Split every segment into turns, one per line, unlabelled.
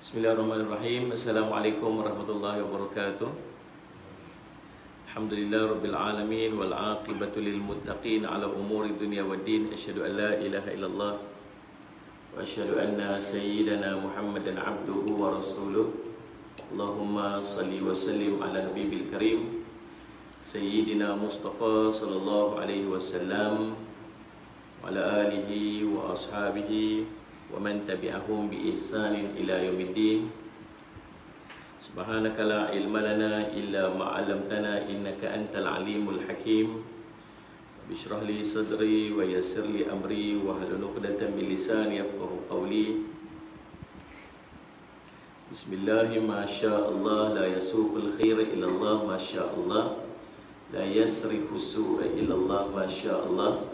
Bismillahirrahmanirrahim. Assalamualaikum warahmatullahi wabarakatuh. Alhamdulillah rabbil alamin wal aqibatu lil muttaqin ala umuri dunya waddin. Asyhadu an la ilaha illallah wa asyhadu anna sayyidana Muhammadan abduhu wa rasuluh. Allahumma salli wa sallim ala nabiyyil karim sayyidina Mustafa sallallahu alaihi wasallam wa ala alihi wa ashabihi wa man tabi'ahum bi ihsanin ila yaumiddin. Subhanaka la ilma lana illa ma 'allamtana innaka antal alimul hakim. Bishrah li sadri wa yassir li amri wa hlul 'uqdatam min lisani yafqahu qawli. Bismillah ma syaa Allah la yasuqul khair illa Allah ma syaa Allah la yasrifu su'a illa Allah ma syaa Allah.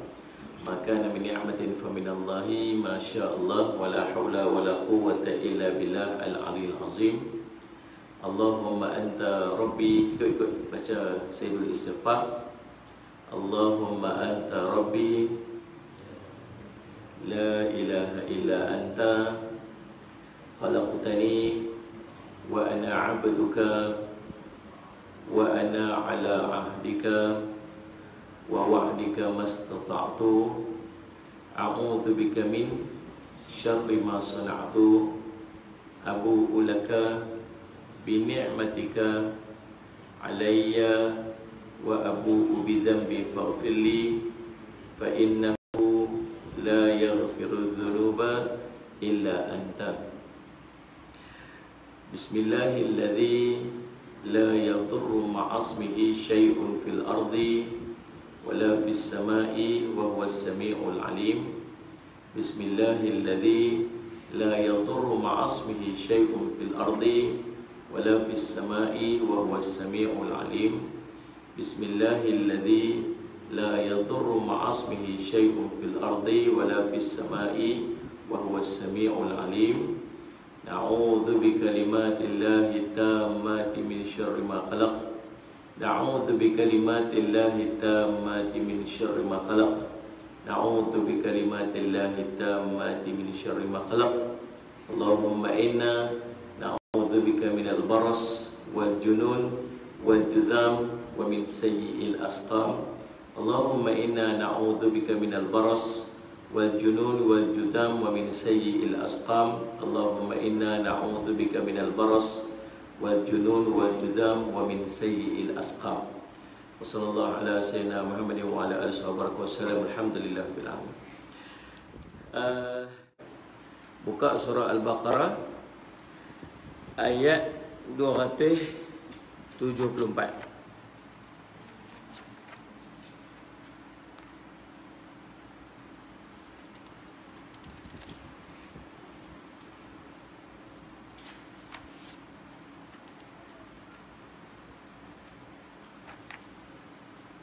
Maka min ni'matin fa min Allah ma syaa Allah wa la haula wa la quwwata illa billah al-'aliyyil 'azim. Allahumma anta rabbi. Ikut baca Sayyidul Istighfar. Allahumma anta rabbi la ilaha illa anta khalaqtani wa ana 'abduka wa ana 'ala 'ahdika wa wa'dika mastata'tu a'udzu bika min syarri ma sana'tu abu'u laka bi ni'matika 'alayya wa abu'u bi dhanbi faghfir li fa innahu la yaghfiru dhunuba illa anta. Bismillahilladzi la yadurru ma'asmihi syai'un fil ardi wala fis samai wa huwas samiul alim. Bismillahilladzi la yadurru ma'asmihi syai'un fil ardi wala fis samai wa huwas samiul alim. Bismillahilladzi la yadurru ma'asmihi syai'un fil ardi wala fis samai wa huwas samiul alim. Na'udzu bi kalimatillahi tammati min syarri ma khalaq. Na'udzu bi kalimatillahi tammati min syarri ma khalaq. Na'udzu bi kalimatillahi tammati min syarri ma khalaq. Allahumma inna na'udzu bika minal baras wal junun wal judham wa min sayyi'il asqam. Allahumma inna na'udzu bika minal baras wal junun wal judham wa min sayyi'il asqam. Allahumma inna na'udzu bika minal baras wal junun wal judham wa min sayyi'il asqam. Wa sallallahu ala sayyidina Muhammadin wa ala alihi wa sallam. Alhamdulillah bil alamin. Buka surah Al-Baqarah ayat 274.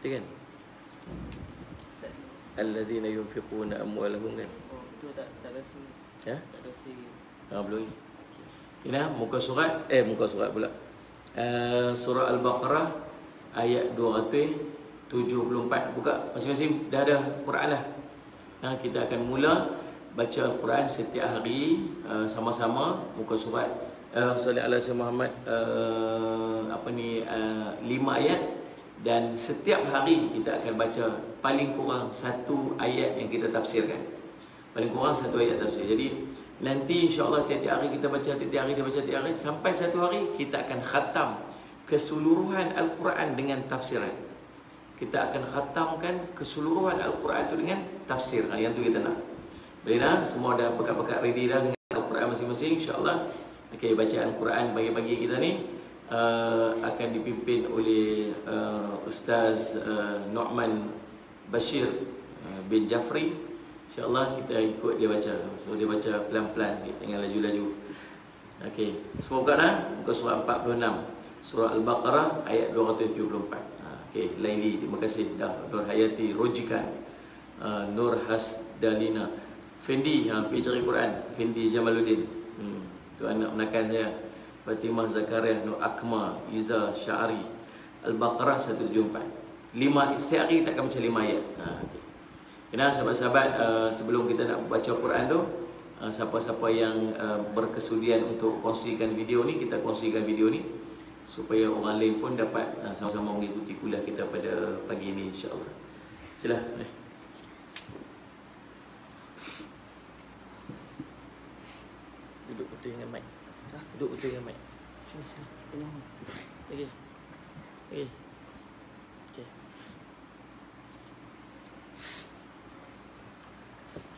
Kan? Alladzina yunfiquna amwalahum kan?
Oh, itu tak rasa.
Ya?
Tak rasa.
Belum. Ini muka surat pula. Surah Al-Baqarah ayat 274. Buka masing-masing dah ada Quran dah. Kita akan mula baca Al-Quran setiap hari sama-sama muka surat. Salli ala Sayyidina Muhammad 5 ayat. Dan setiap hari kita akan baca paling kurang satu ayat yang kita tafsirkan. Paling kurang satu ayat tafsir. Jadi nanti insya-Allah tiap-tiap hari kita baca, tiap-tiap hari kita baca, tiap hari sampai satu hari kita akan khatam keseluruhan Al-Quran dengan tafsiran. Kita akan khatamkan keseluruhan Al-Quran itu dengan tafsir. Yang tu kita nak. Boleh dah? Semua dah pekat-pekat ready dah dengan Al-Quran masing-masing insya-Allah. Okey, bacaan Quran bagi-bagi kita ni akan dipimpin oleh Ustaz Nu'man Bashir bin Jafri. InsyaAllah kita ikut dia baca. So dia baca pelan-pelan, jangan laju-laju. Okey, semua buka dah. Muka surah 46 surah Al-Baqarah ayat 274. Okey, Laili, terima kasih dah. Nur Hayati Rojikan, Nur Hasdalina, Fendi, pergi cari Quran, Fendi Jamaluddin. Tu anak menakan saya. Fatimah Zakaria, Nur Akma, Iza Syari. Al-Baqarah 174. 5 setiap hari kita akan baca 5 ayat. Okay. Kena sahabat-sahabat, sebelum kita nak baca Quran tu, siapa-siapa yang berkesudian untuk kongsikan video ni, kita kongsikan video ni supaya orang lain pun dapat sama-sama mengikuti kuliah kita pada pagi ini, insya-Allah. Sila. Duduk betul dengan mic. Duduk betul dengan mic. Sini sini. Tengah. Okey. Okey. Okey.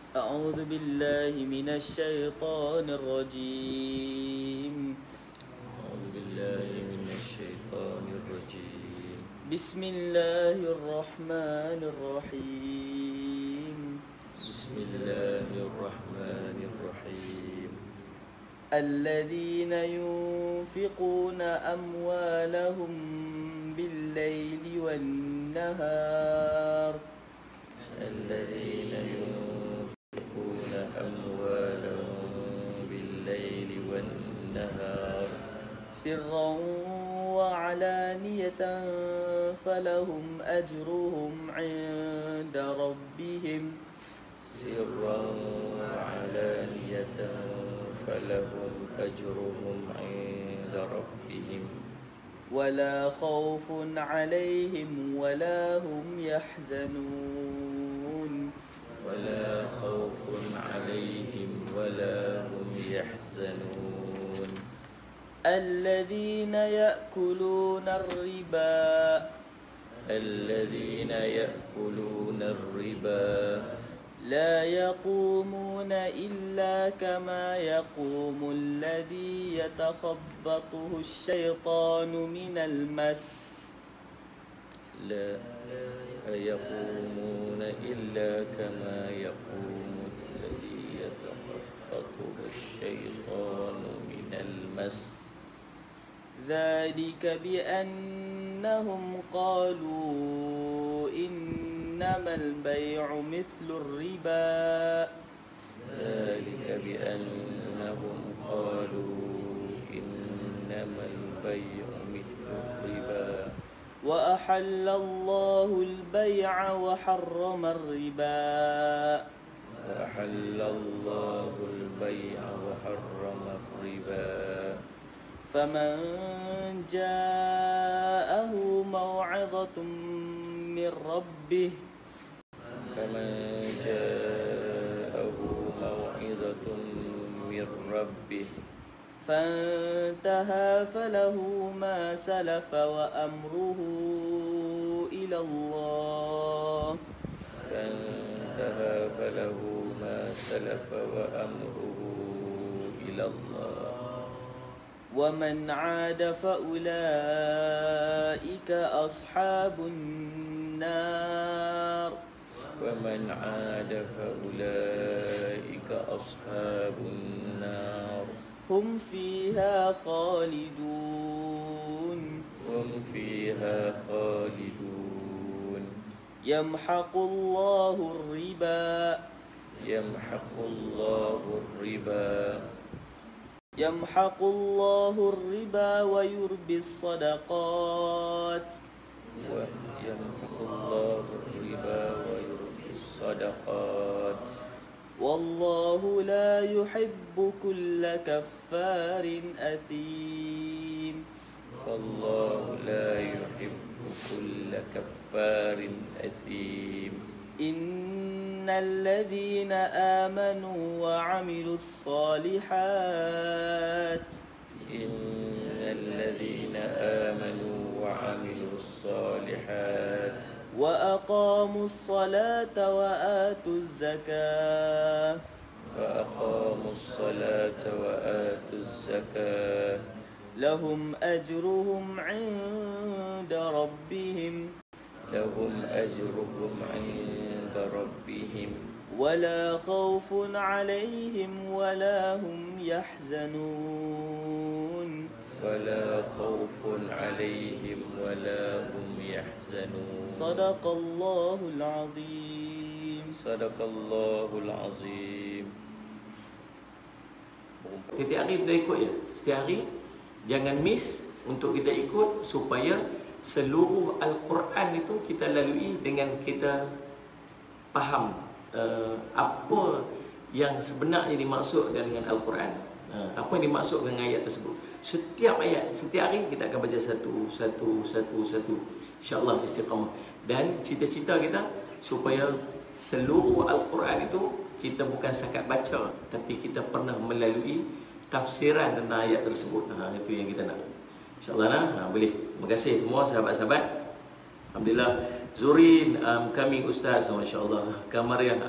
أعوذ بالله من الشيطان الرجيم. أعوذ بالله من الشيطان الرجيم. بسم الله الرحمن الرحيم. بسم الله الرحمن الرحيم. الذين ينفقون أموالهم بالليل والنهار. الذين ينفقون أموالهم بالليل والنهار سرا وعلانية فلهم أجرهم عند ربهم. سرا وعلانية فلهم أجرهم عند ربهم ولا خوف عليهم ولا هم يحزنون. ولا خوف عليهم ولا هم يحزنون. الذين يأكلون الربا. الذين يأكلون الربا لا يقومون إلا كما يقوم الذي يتخبطه الشيطان من المس. لا يقومون إلا كما يقوم الذي يتخبطه الشيطان من المس. ذلك بأنهم قالوا إنما البيع مثل الربا. ذلك بأنهم قالوا إنما البيع مثل الربا وأحل الله البيع وحرم الربا. وأحل الله البيع وحرم الربا. فمن جاءه موعظة من ربه. فمن جاءه موعظة من ربه فانتهى فله ما سلف وأمره إلى الله. فانتهى فله ما سلف وأمره إلى الله. ومن عاد فأولئك أصحاب النار. ومن عاد فأولئك أصحاب النار هم فيها خالدون. هم فيها خالدون. يمحق الله الربا. يمحق الله الربا. يمحق الله الربا ويربي الصدقات. ويمحق الله الربا ويربي الصدقات. والله لا يحب كل كفار أثيم. والله لا يحب كل كفار أثيم. إن الذين آمنوا وعملوا الصالحات. إن الذين آمنوا وعملوا الصالحات وأقاموا الصلاة وآتوا الزكاة. وأقاموا الصلاة وآتوا الزكاة لهم أجرهم عند ربهم. لهم أجرهم عند ربهم ولا خوف عليهم ولا هم يحزنون. ولا خوف عليهم ولا هم يحزنون. صدق الله العظيم. صدق الله العظيم. Setiap hari kita ikut ya. Setiap hari jangan miss untuk kita ikut supaya seluruh Al-Quran itu kita lalui dengan kita faham apa yang sebenarnya dimaksudkan dengan Al-Quran. Apa yang dimaksudkan dengan ayat tersebut? Setiap ayat, setiap hari kita akan baca satu. InsyaAllah istiqamah. Dan cita-cita kita supaya seluruh Al-Quran itu kita bukan sakat baca, tapi kita pernah melalui tafsiran tentang ayat tersebut. Itu yang kita nak. InsyaAllah boleh. Terima kasih semua sahabat-sahabat. Alhamdulillah. Zurin kami Ustaz, masya-Allah. Kamarian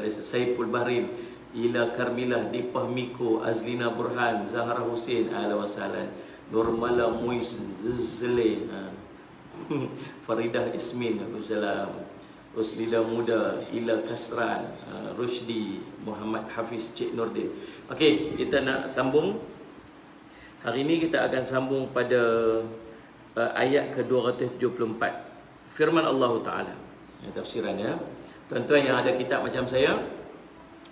Saiful Bahrin, Ila Karmilah, Dipah Miko, Azlina Burhan, Zahra Hussein, ahlan wa sahlan. Nurmala Muizzle, Faridah Ismin, Salam. Uslida Muda, Ila Kasran, Rushdi, Muhammad Hafiz, Cik Nordin. Okey, kita nak sambung. Hari ini kita akan sambung pada ayat ke-274. Firman Allah Ta'ala. Tafsirannya. Tuan-tuan yang ada kitab macam saya,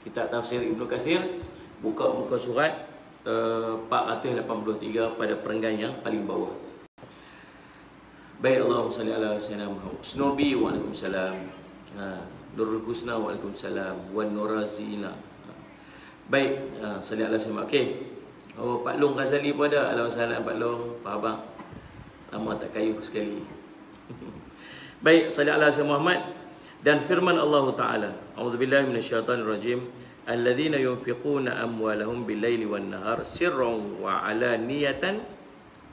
kitab tafsir Ibnu Kathir, buka muka surat 483 pada perenggan yang paling bawah. Baik, Allahumma salli ala sayyidina Muhammad. Snobi wa alaikumussalam. Nurul Husna wa alaikumussalam. Wan Nurazina. Baik, salli ala sayyidina. Okey. Oh, Pak Long Ghazali pun ada. Alhamdulillah Pak Long, Pak Abang. Lama tak kayu sekali. Baik, salli ala sayyidina Muhammad. Dan firman Allah Ta'ala, a'udzubillahi minasyaitonirrajim, alladzina yunfiquna amwalahum bil-laili wan-nahar sirran wa 'alaniyatan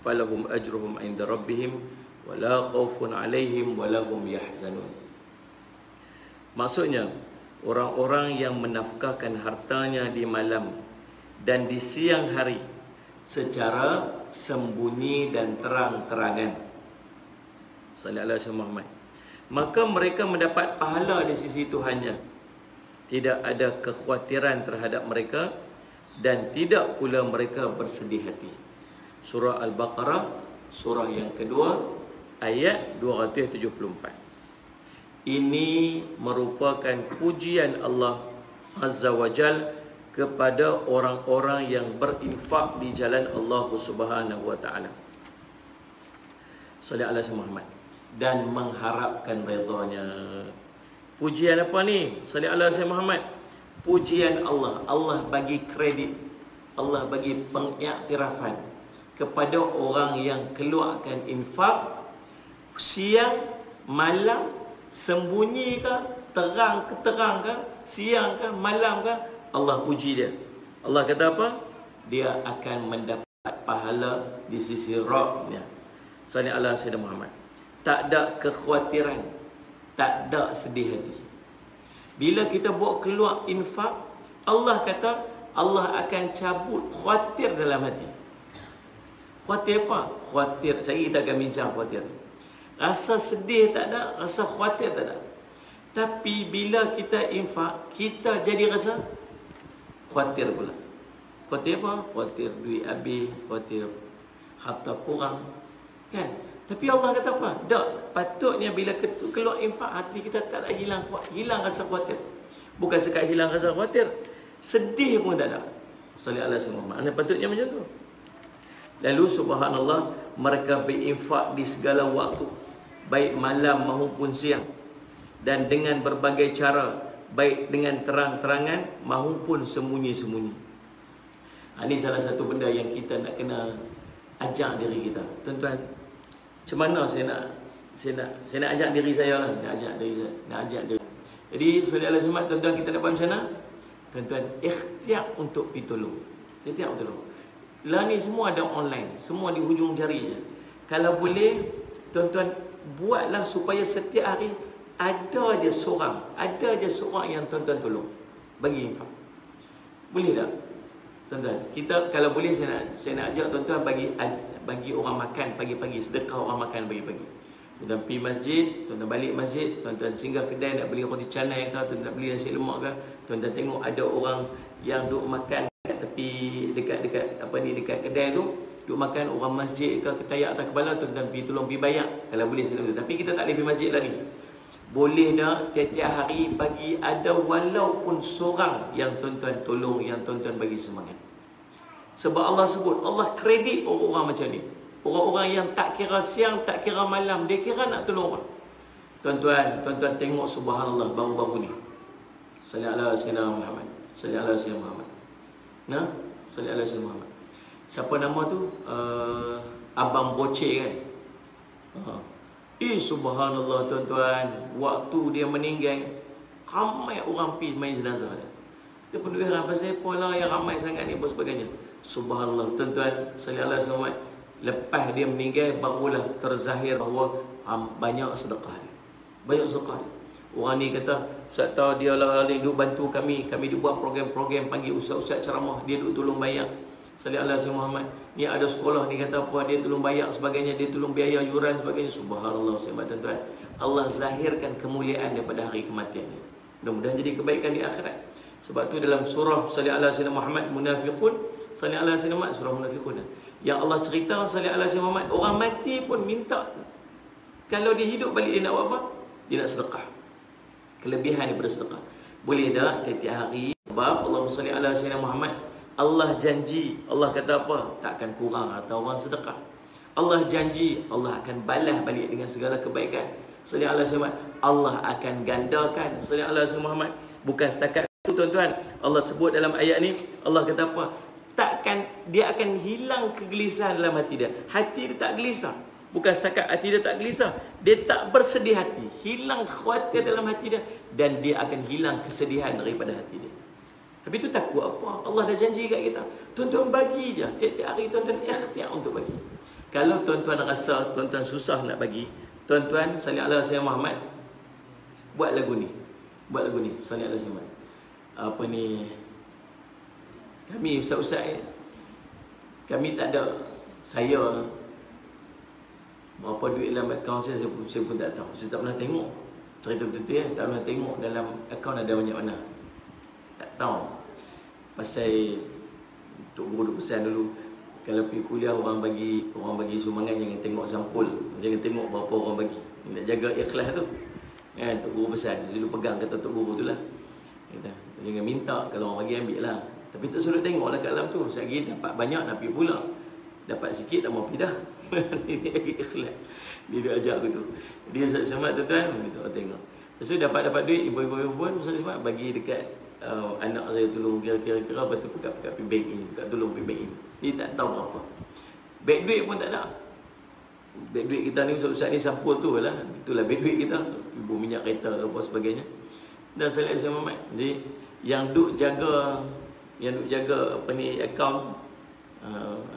falahum ajruhum 'inda rabbihim wala khaufun 'alaihim wala hum yahzanun. Maksudnya, orang-orang yang menafkahkan hartanya di malam dan di siang hari secara sembunyi dan terang-terangan. Sallallahu alaihi wasallam. Maka mereka mendapat pahala di sisi Tuhannya. Tidak ada kekhawatiran terhadap mereka dan tidak pula mereka bersedih hati. Surah Al-Baqarah, surah yang kedua, ayat 274. Ini merupakan pujian Allah Azza wa Jal kepada orang-orang yang berinfak di jalan Allah Subhanahu wa Ta'ala. Sallallahu alaihi Muhammad. Dan mengharapkan redha-Nya. Pujian apa ni? Sallallahu alaihi Muhammad. Pujian Allah. Allah bagi kredit, Allah bagi pengiktirafan kepada orang yang keluarkan infak siang, malam, sembunyi ke, terang ke, siang ke, malam ke, Allah puji dia. Allah kata apa? Dia akan mendapat pahala di sisi Rabb-Nya. Sallallahu alaihi Muhammad. Tak ada kekhawatiran, tak ada sedih hati. Bila kita buat keluar infak, Allah kata Allah akan cabut khawatir dalam hati. Khawatir apa? Khawatir, saya kita akan bincang khawatir. Rasa sedih tak ada, rasa khawatir tak ada. Tapi bila kita infak, kita jadi rasa khawatir pula. Khawatir apa? Khawatir duit habis, khawatir harta kurang, kan? Tapi Allah kata apa? Tak, patutnya bila keluar infak, hati kita tak ada hilang rasa khawatir. Bukan sekadar hilang rasa khawatir, sedih pun tak ada. Sallallahu alaihi wasallam. Patutnya macam tu. Lalu subhanallah, mereka berinfak di segala waktu, baik malam maupun siang, dan dengan berbagai cara, baik dengan terang-terangan maupun sembunyi-sembunyi. Ini salah satu benda yang kita nak kena ajak diri kita. Tuan-tuan, macam mana saya nak ajak diri saya lah, nak ajak diri. Jadi sallallahu alaihi wasallam, tuan-tuan, kita dapat macam mana? Tuan-tuan, ikhtiar untuk pergi tolong. Ikhtiar untuk tolong. Lah ni semua ada online, semua di hujung jari je. Kalau boleh, tuan-tuan, buatlah supaya setiap hari ada je seorang yang tuan-tuan tolong, bagi infak. Boleh tak? Tuan-tuan, kita kalau boleh saya nak ajak tuan-tuan bagi orang makan pagi-pagi, sedekah orang makan pagi-pagi. Tuan-tuan pergi masjid, tuan-tuan balik masjid, tuan-tuan singgah kedai nak beli roti canai ke, tuan-tuan nak beli nasi lemak ke, tuan-tuan tengok ada orang yang duduk makan dekat tepi, dekat kedai tu, duduk makan, orang masjid ke ketayak atas kepala, tuan-tuan pergi tolong pergi bayar. Kalau boleh saya nak. Tapi kita tak boleh pergi masjid lah ni. Boleh dah tiap-tiap hari bagi ada walaupun seorang yang tuan-tuan tolong, yang tuan-tuan bagi semangat. Sebab Allah sebut, Allah kredit orang-orang macam ni. Orang-orang yang tak kira siang, tak kira malam, dia kira nak tolong orang. Tuan-tuan tengok subhanallah baru-baru ni. Sallallahu alaihi wasallam Muhammad. Sallallahu alaihi wasallam Muhammad. Nah, sallallahu alaihi wasallam Muhammad. Siapa nama tu? Abang Boceh kan? Subhanallah tuan-tuan, waktu dia meninggal ramai orang pergi main jenazah dia. Dia pun heran pasal apa lah yang ramai sangat ni, sebagainya. Subhanallah tuan-tuan, sallallahu alaihi wasallam, lepas dia meninggal barulah terzahir bahawa banyak sedekah dia. Banyak sedekah dia. Orang ni kata, Ustaz tahu dia lah ni duk bantu kami duk buat program-program, panggil ustaz-ustaz ceramah, dia duk tolong bayar. Sallallahu alaihi Muhammad. Ni ada sekolah ni kata apa, dia tolong bayar sebagainya, dia tolong biaya yuran sebagainya. Subhanallah tuan-tuan. Allah zahirkan kemuliaan daripada hari kematian ni. Mudah-mudahan jadi kebaikan di akhirat. Sebab tu dalam surah sallallahu alaihi Muhammad Munafiqun, sallallahu alaihi Muhammad, surah Munafiqun, yang Allah cerita sallallahu alaihi Muhammad, orang mati pun minta kalau dia hidup balik dia nak buat apa? Dia nak sedekah. Kelebihan daripada sedekah. Boleh tak tiap-tiap hari, sebab Allah sallallahu alaihi Muhammad, Allah janji, Allah kata apa? Tak akan kurang atau orang sedekah. Allah janji, Allah akan balas balik dengan segala kebaikan. Sallallahu alaihi Muhammad, Allah akan gandakan. Sallallahu alaihi Muhammad. Bukan setakat itu tuan-tuan, Allah sebut dalam ayat ni, Allah kata apa? Takkan dia akan hilang kegelisahan dalam hati dia. Hati dia tak gelisah. Bukan setakat hati dia tak gelisah, dia tak bersedih hati, hilang khawatir dalam hati dia, dan dia akan hilang kesedihan daripada hati dia. Tapi itu takut apa? Allah dah janji kat kita. Tuan-tuan bagi je. Tiap-tiap hari tuan-tuan ikhtiar untuk bagi. Kalau tuan-tuan rasa tuan-tuan susah nak bagi, tuan-tuan sallallahu alaihi wasallam Muhammad buat lagu ni. Buat lagu ni sallallahu alaihi wasallam. Apa ni? Kami ustaz-ustaz kami tak ada, saya berapa duit dalam akaun saya pun tak tahu. Saya tak pernah tengok. Cerita betul-betul ya, tak pernah tengok dalam akaun ada banyak mana. Tak tahu. Pasal Tok Guru duk pesan dulu, kalau pergi kuliah orang bagi sumbangan, jangan tengok sampul, jangan tengok berapa orang bagi. Nak jaga ikhlas tu. Kan Tok Guru pesan, dia pegang kata Tok Guru tu lah. Kata, jangan minta, kalau orang bagi ambil lah. Tapi tak suruh tengoklah kat dalam tu. Sekali dapat banyak nak pergi pula. Dapat sikit tak mau pergi dah. Dia ikhlas. Dia dah ajak aku tu. Dia Ustaz Samad tuan-tuan, kita tengok. Lepas tu dapat duit, ibu-ibu pun Ustaz Samad bagi dekat anak saya, tolong kira-kira, lepas tu pekat pergi bank ini, pekat tolong pergi bank ini. Dia tak tahu apa. Beg duit pun tak ada. Beg duit kita ni Ustaz ni sampul tu lah. Itulah beg duit kita. Ibu minyak kereta apa sebagainya. Dan saya Muhammad. Jadi yang duk jaga apa ni akaun,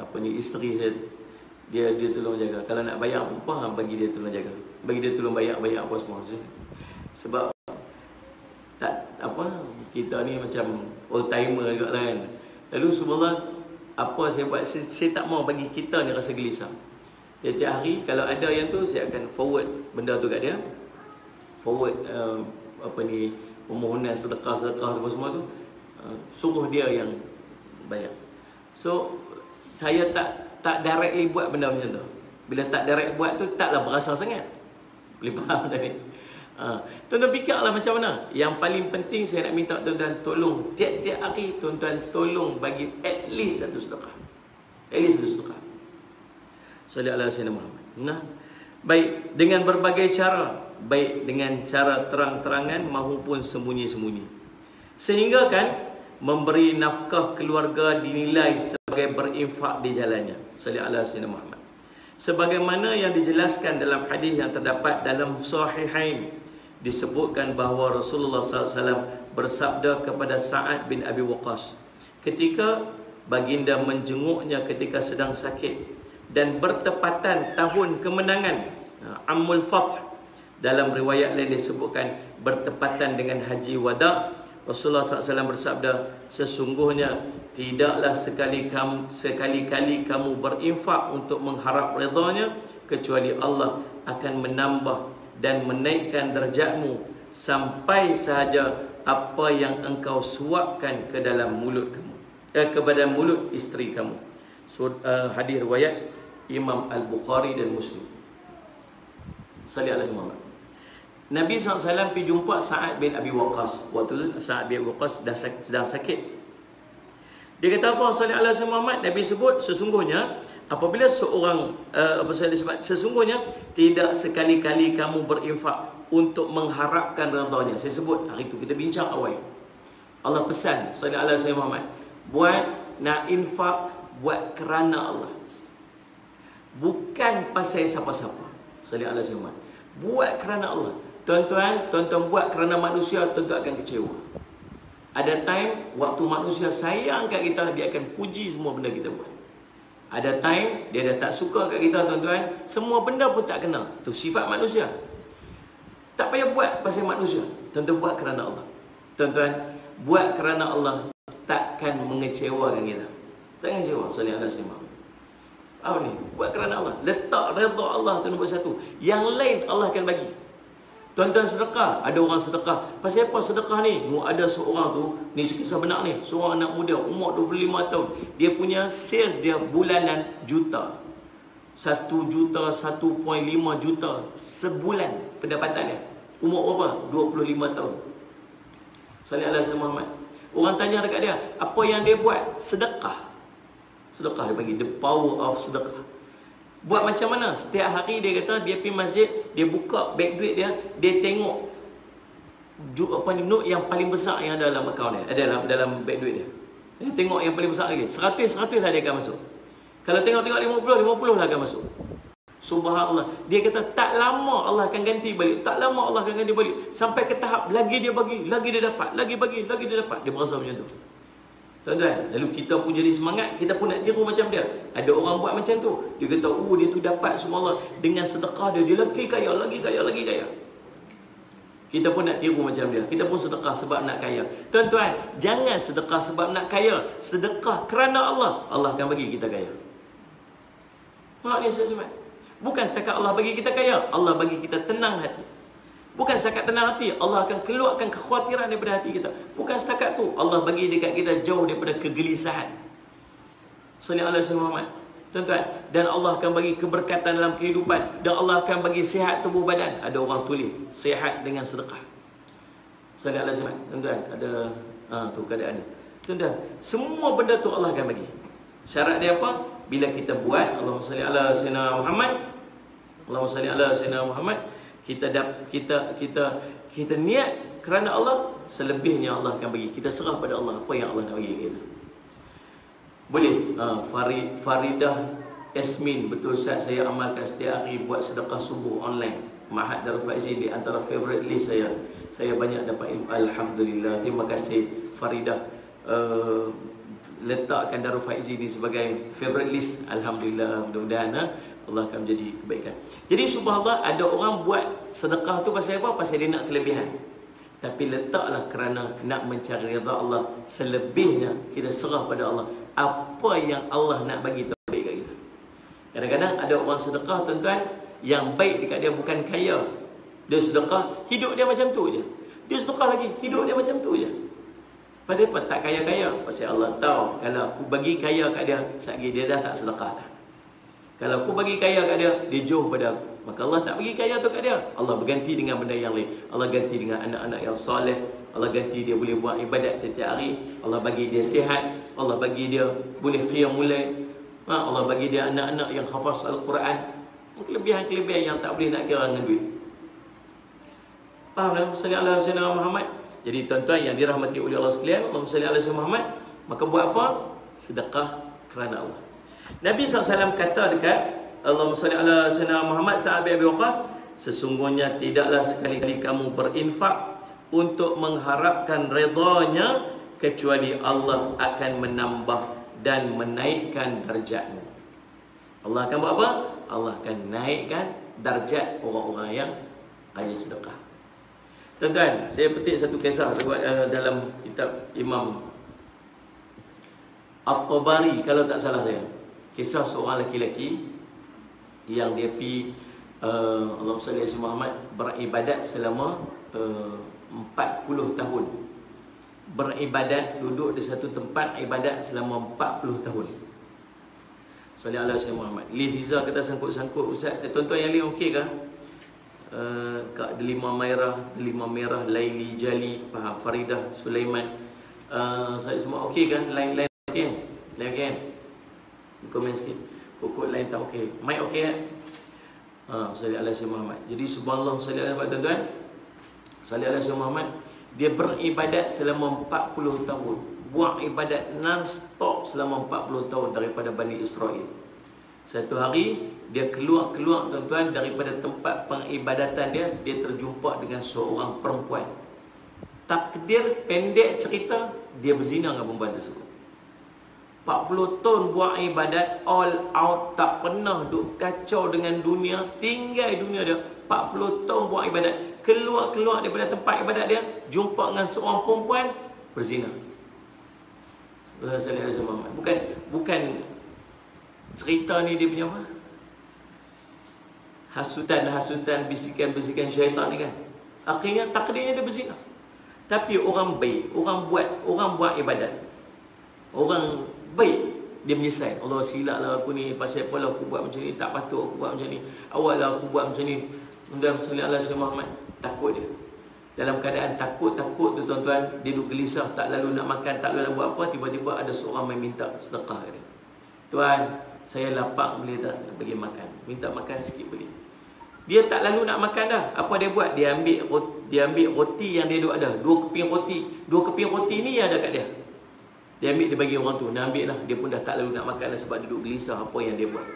apa ni isteri dia tolong jaga. Kalau nak bayar apa, bagi dia tolong jaga. Bagi dia tolong bayar apa semua. Sebab tak apa, kita ni macam old timer juga kan. Lalu subhanallah, apa saya buat, saya tak mau bagi kita ni rasa gelisah. Tiap-tiap hari kalau ada yang tu, saya akan forward benda tu kat dia. Forward apa ni, permohonan sedekah apa semua tu, suruh dia yang bayar. So saya tak directly buat benda macam tu. Bila tak direct buat tu, taklah berasa sangat. Boleh faham tadi? Tuan-tuan fikirlah macam mana. Yang paling penting saya nak minta tuan-tuan tolong tiap-tiap hari, tuan-tuan tolong bagi at least satu sedekah. At least satu sedekah. Sallallahu alaihi wasallam. Nah, baik dengan berbagai cara, baik dengan cara terang-terangan maupun sembunyi-sembunyi. Sehingga kan memberi nafkah keluarga dinilai sebagai berinfak di jalannya. Sallallahu alaihi wasallam. Sebagaimana yang dijelaskan dalam hadis yang terdapat dalam Sahihain, disebutkan bahawa Rasulullah SAW bersabda kepada Sa'ad bin Abi Waqqas ketika baginda menjenguknya ketika sedang sakit dan bertepatan tahun kemenangan, Ammul Fath. Dalam riwayat lain disebutkan bertepatan dengan Haji Wada. Rasulullah SAW bersabda, sesungguhnya tidaklah sekali-kali kamu berinfak untuk mengharap redanya, kecuali Allah akan menambah dan menaikkan derajatmu sampai sahaja apa yang engkau suapkan ke dalam mulut kamu, kepada mulut isteri kamu. Hadis riwayat Imam Al-Bukhari dan Muslim. Sallallahu alaihi wasallam. Nabi SAW pergi jumpa Sa'ad bin Abi Waqqas. Waktu Sa'ad bin Abi Waqqas sedang sakit. Dia kata apa? Sallallahu alaihi wasallam. Nabi sebut sesungguhnya apabila seorang sesungguhnya tidak sekali-kali kamu berinfak untuk mengharapkan redanya. Saya sebut hari itu kita bincang awal. Allah pesan sallallahu alaihi wasallam Muhammad, buat nak infak buat kerana Allah. Bukan pasal siapa-siapa. Sallallahu alaihi wasallam. Buat kerana Allah. Tuan-tuan buat kerana manusia, tuan-tuan akan kecewa. Ada time waktu manusia sayang kat kita, dia akan puji semua benda kita buat. Ada time dia dah tak suka kat kita, tuan-tuan, semua benda pun tak kena. Tu sifat manusia. Tak payah buat pasal manusia. Tuan-tuan buat kerana Allah. Tuan-tuan, buat kerana Allah takkan mengecewakan kita. Takkan kecewa. Sallallahu alaihi wasallam. Apa ni? Buat kerana Allah. Letak redha Allah tu nombor satu. Yang lain Allah akan bagi. Tuan-tuan sedekah, ada orang sedekah. Pasal apa sedekah ni? Ada seorang tu, ni kisah benar ni, seorang anak muda umur 25 tahun. Dia punya sales dia bulanan juta. 1 juta, 1.5 juta sebulan pendapatan dia. Umur berapa? 25 tahun. Sallallahu alaihi wasallam Muhammad. Orang tanya dekat dia, apa yang dia buat? Sedekah. Sedekah dia bagi, the power of sedekah. Buat macam mana? Setiap hari dia kata dia pergi masjid, dia buka beg duit dia, dia tengok note yang paling besar yang ada dalam akaun dia, dalam beg duit dia. Dia tengok yang paling besar lagi. 100 lah dia akan masuk. Kalau tengok 50 lah akan masuk. Subhanallah. Dia kata tak lama Allah akan ganti balik. Tak lama Allah akan ganti balik. Sampai ke tahap lagi dia bagi, lagi dia dapat, lagi bagi, lagi dia dapat. Dia berasa macam tu. Tuan-tuan, lalu kita pun jadi semangat, kita pun nak tiru macam dia. Ada orang buat macam tu. Dia kata, dia tu dapat semua Allah. Dengan sedekah dia, dia lagi kaya, lagi kaya, lagi kaya. Kita pun nak tiru macam dia. Kita pun sedekah sebab nak kaya. Tuan-tuan, jangan sedekah sebab nak kaya. Sedekah kerana Allah. Allah akan bagi kita kaya. Maaf ni sahabat. Bukan setakat Allah bagi kita kaya, Allah bagi kita tenang hati. Bukan setakat tenang hati, Allah akan keluarkan kekhawatiran daripada hati kita. Bukan setakat tu, Allah bagi dekat kita jauh daripada kegelisahan. Sallallahu alaihi wasallam. Tuan-tuan, dan Allah akan bagi keberkatan dalam kehidupan, dan Allah akan bagi sihat tubuh badan. Ada orang tulis sihat dengan sedekah. Sallallahu alaihi wasallam. Tuan-tuan, ada tu keadaan ni. Tuan-tuan, semua benda tu Allah akan bagi. Syarat dia apa? Bila kita buat, Allahumma salli ala sayyidina Muhammad, Allahumma salli ala sayyidina Muhammad, kita niat kerana Allah, selebihnya Allah akan bagi. Kita serah pada Allah apa yang Allah nak bagi kita. Boleh. Faridah Yasmin, betul Ustaz, saya amalkan setiap hari buat sedekah subuh online. Ma'had Darul Faizin di antara favorite list saya. Saya banyak dapat ilmu. Alhamdulillah. Terima kasih Faridah. Letakkan Darul Faizin ini sebagai favorite list. Alhamdulillah. Mudah-mudahan Allah akan menjadi kebaikan. Jadi subhanallah, ada orang buat sedekah tu pasal apa? Pasal dia nak kelebihan. Tapi letaklah kerana nak mencari redha Allah. Selebihnya kita serah pada Allah. Apa yang Allah nak bagi terbaik kat kita. Kadang-kadang ada orang sedekah, tuan-tuan, yang baik dekat dia bukan kaya. Dia sedekah, hidup dia macam tu je. Dia sedekah lagi, hidup dia macam tu je. Padahal tak kaya-kaya. Pasal Allah tahu, kalau aku bagi kaya kat dia, sekali dia dah tak sedekah dah. Kalau aku bagi kaya kat dia, dia jauh pada aku. Maka Allah tak bagi kaya tu kat dia. Allah berganti dengan benda yang lain. Allah ganti dengan anak-anak yang soleh. Allah ganti dia boleh buat ibadat setiap hari. Allah bagi dia sihat. Allah bagi dia boleh qiyamul lail. Allah bagi dia anak-anak yang hafaz Al-Quran. Kelebihan-kelebihan yang tak boleh nak kira dengan duit. Faham tak? Sallallahu alaihi wasallam Muhammad. Jadi tuan-tuan yang dirahmati oleh Allah sekalian, Allahumma salli alaihi wasallam Muhammad, maka buat apa? Sedekah kerana Allah. Nabi SAW kata dekat Allahumma salli ala sayyidina Muhammad Sa'ad bin Abi Waqqas, sesungguhnya tidaklah sekali-kali kamu berinfak untuk mengharapkan redanya kecuali Allah akan menambah dan menaikkan darjatmu. Allah akan buat apa? Allah akan naikkan darjat orang-orang yang rajin sedekah. Tuan-tuan, saya petik satu kisah dalam kitab Imam At-Tabari kalau tak salah saya. Kisah seorang lelaki yang dia pergi Allahumma salli ala Muhammad beribadat selama 40 tahun. Beribadat, duduk di satu tempat ibadat selama 40 tahun. Salli ala Muhammad. Liza kata sangkut-sangkut Ustaz. Tuan-tuan yang lain okey ke? Kak Delima Merah, Laili Jali, faham, Faridah Sulaiman. Saya semua okey kan? Lain-lain okey. Lain okey kan? Komen sikit. Kok lain tak okey. Mic okey kan? Salli ala Muhammad. Jadi subhanallah, salli ala tuan-tuan. Salli ala Muhammad. Dia beribadat selama 40 tahun. Buat ibadat non-stop selama 40 tahun daripada Bani Israel. Satu hari dia keluar tuan-tuan daripada tempat pengibadatan dia, dia terjumpa dengan seorang perempuan. Takdir pendek cerita, dia berzina dengan perempuan tersebut. 40 tahun buat ibadat all out, tak pernah duk kacau dengan dunia, tinggal dunia dia. 40 tahun buat ibadat, keluar daripada tempat ibadat dia, jumpa dengan seorang perempuan, berzina. Bukan cerita ni dia punya apa? Hasutan, bisikan syaitan ni kan. Akhirnya takdirnya dia berzina. Tapi orang baik, orang buat ibadat, orang baik, dia menyesal. Allah, silap lah aku ni, pasal apa lah aku buat macam ni, tak patut aku buat macam ni, awal lah aku buat macam ni. Mudah sallallahu alaihi wasallam Muhammad, takut dia. Dalam keadaan takut tu tuan-tuan, dia duduk gelisah, tak lalu nak makan, tak lalu nak buat apa, tiba-tiba ada seorang yang minta sedekah dia. Tuan, saya lapar, boleh tak bagi makan? Minta makan sikit boleh. Dia tak lalu nak makan dah. Apa dia buat? Dia ambil roti yang dia duk ada, dua keping roti ni yang ada kat dia. Dia ambil, dia bagi orang tu, nak ambil lah. Dia pun dah tak lalu nak makan dah sebab dia duduk gelisah apa yang dia buat.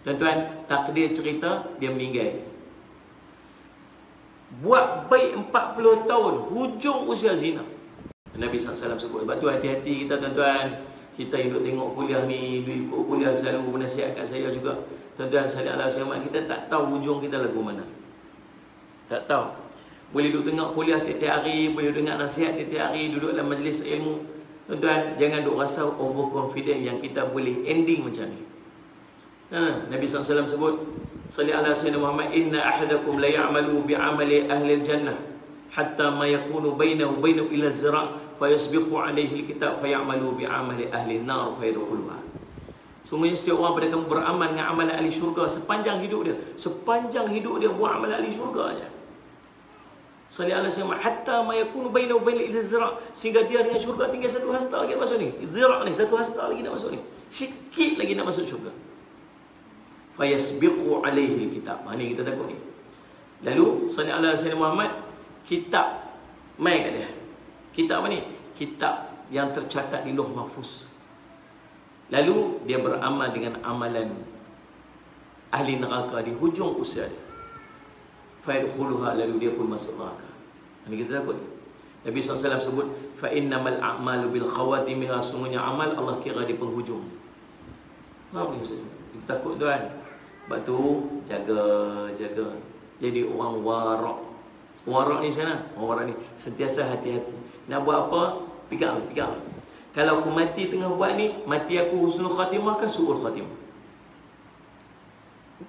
Tuan-tuan, takdir cerita, dia meninggal. Buat baik 40 tahun, hujung usia zina. Nabi SAW sebut. Sebab tu hati-hati kita tuan-tuan. Kita yang duk tengok kuliah ni, ikut kuliah selalu menasihatkan saya juga. Tuan-tuan sallallahu alaihi wasallam, kita tak tahu hujung kita lagu mana. Tak tahu. Boleh duduk tengok kuliah tiap-tiap hari, boleh dengar nasihat tiap-tiap hari, duduk dalam majlis ilmu. Tuan-tuan, jangan duk rasa overconfident yang kita boleh ending macam ni. Nabi SAW sebut, sallallahu alaihi wasallam Muhammad, inna ahadakum la ya'malu bi'amali ahli al-jannah hatta ma yakunu bainahu ila az-zira' fayasbiqu alaihi al-kitab fayamalu bi'amali ahli an-nar fayadkhuluha. Sungguhnya setiap orang pada kamu beramal dengan amalan ahli syurga sepanjang hidup dia buat amalan ahli syurga aja. Sallallahu alaihi wasallam, hatta ma yakunu bainahu ila az-zira', sehingga dia dengan syurga tinggal satu hasta lagi nak masuk ni. Zira' ni satu hasta lagi nak masuk ni. Sikit lagi nak masuk syurga. Fayasbiqu alaihi al-kitab. Ni kita takut ni. Lalu sallallahu alaihi wasallam Muhammad, kitab mai kat dia. Kitab apa ni? Kitab yang tercatat di Lauh Mahfuz. Lalu dia beramal dengan amalan ahli neraka di hujung usia dia. Fayadkhuluha, lalu dia pun masuk neraka. Ini kita takut. Nabi SAW sebut, fa innamal a'malu bil khawatimha, sungguhnya amal Allah kira di penghujung. Apa maksudnya? Kita takut tuan. Sebab tu jaga. Jadi orang warak. Warak ni sana, orang warak ni sentiasa hati-hati. Nak buat apa? Pegang. Kalau aku mati tengah buat ni, mati aku husnul khatimah ke su'ul khatimah?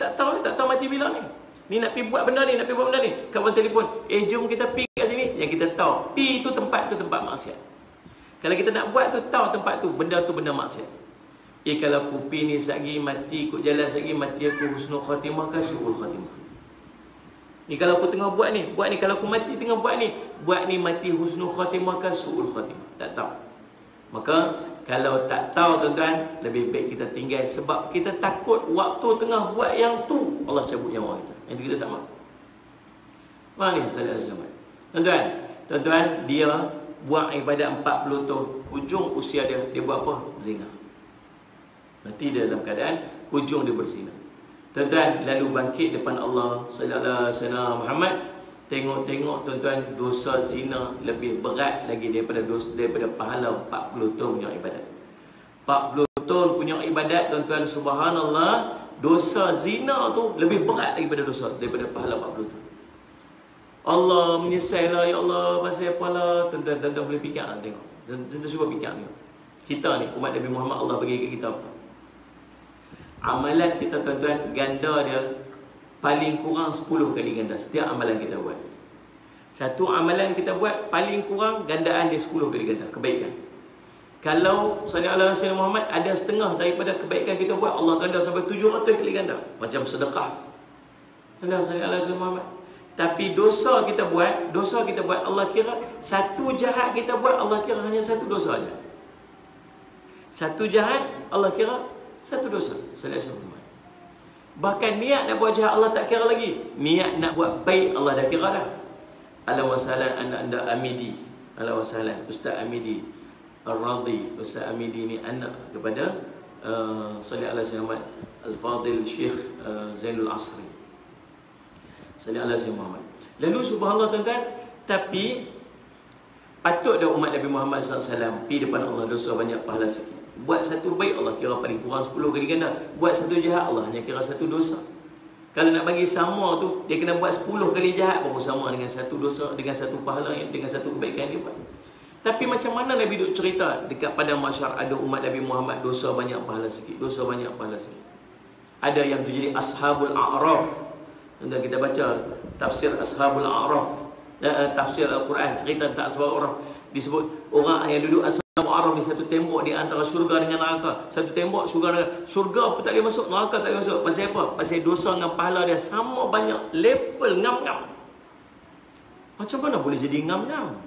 Tak tahu mati bila ni. Ni nak pergi buat benda ni, kawan telefon, jom kita pergi kat sini. Yang kita tahu, pergi tu tempat maksiat. Kalau kita nak buat tu, tahu tempat tu, benda maksiat. Kalau aku pergi ni sagi mati, ikut jalan sagi mati aku husnul khatimah ke su'ul khatimah? Ni kalau aku tengah buat ni, kalau aku mati tengah buat ni mati husnul khatimah ke su'ul khatimah? Tak tahu. Maka kalau tak tahu tuan-tuan, lebih baik kita tinggal, sebab kita takut waktu tengah buat yang tu Allah cabut nyawa kita. Yang kita tak mahu. Mana ni sallallahu alaihi wasallam? Tuan-tuan, dia buat ibadat 40 tahun, hujung usia dia buat apa? Zina. Mati dia dalam keadaan hujung dia berzina. Tuan-tuan, lalu bangkit depan Allah sallallahu alaihi wasallam Muhammad, tengok tuan-tuan, dosa zina lebih berat lagi daripada pahala 40 tahun punya ibadat. 40 tahun punya ibadat tuan-tuan, subhanallah, dosa zina tu lebih berat daripada pahala 40 tahun. Allah menyesal lah, ya Allah, pasal apalah. Tuan-tuan boleh fikir tengok. Tuan-tuan cuba fikir tengok. Kita ni umat Nabi Muhammad, Allah bagi kat kita apa? Amalan kita tuan-tuan, ganda dia paling kurang 10 kali ganda setiap amalan kita buat. Satu amalan kita buat, paling kurang gandaan dia 10 kali ganda kebaikan. Kalau sallallahu alaihi wasallam Muhammad, ada setengah daripada kebaikan kita buat, Allah ganda sampai 700 kali ganda. Macam sedekah. Sallallahu alaihi wasallam Muhammad. Tapi dosa kita buat, Allah kira satu jahat kita buat, Allah kira hanya satu dosa saja. Satu jahat, Allah kira satu dosa. Selesai. Bahkan niat nak buat jahat Allah tak kira lagi. Niat nak buat baik Allah dah kira dah. Ahlan wa sahlan anda Amidi. Ahlan wa sahlan Ustaz Amidi Ar-Radhi. Ustaz Amidi ni anak kepada Salih ala Sayyidina Al-Fadil Syekh Zainul Asri. Salih ala Sayyidina Muhammad. Lalu subhanallah tuan-tuan, tapi patut dah umat Nabi Muhammad SAW pergi depan Allah dosa banyak pahala sikit. Buat satu baik Allah kira paling kurang 10 kali ganda. Buat satu jahat Allah hanya kira satu dosa. Kalau nak bagi sama tu, dia kena buat 10 kali jahat baru sama dengan satu dosa, dengan satu pahala, dengan satu kebaikan dia buat. Tapi macam mana Nabi duk cerita dekat pada masyarakat ada umat Nabi Muhammad dosa banyak pahala sikit, dosa banyak pahala sikit. Ada yang tu jadi Ashabul A'raf. Dan kita baca tafsir Ashabul A'raf, tafsir Al-Quran, cerita tentang Ashabul A'raf. Disebut orang yang duduk Ashabul A'raf di satu tembok di antara syurga dengan neraka. Satu tembok syurga pun tak boleh masuk, neraka tak boleh masuk. Pasal apa? Pasal dosa dengan pahala dia sama banyak, level ngam-ngam. Macam mana boleh jadi ngam-ngam?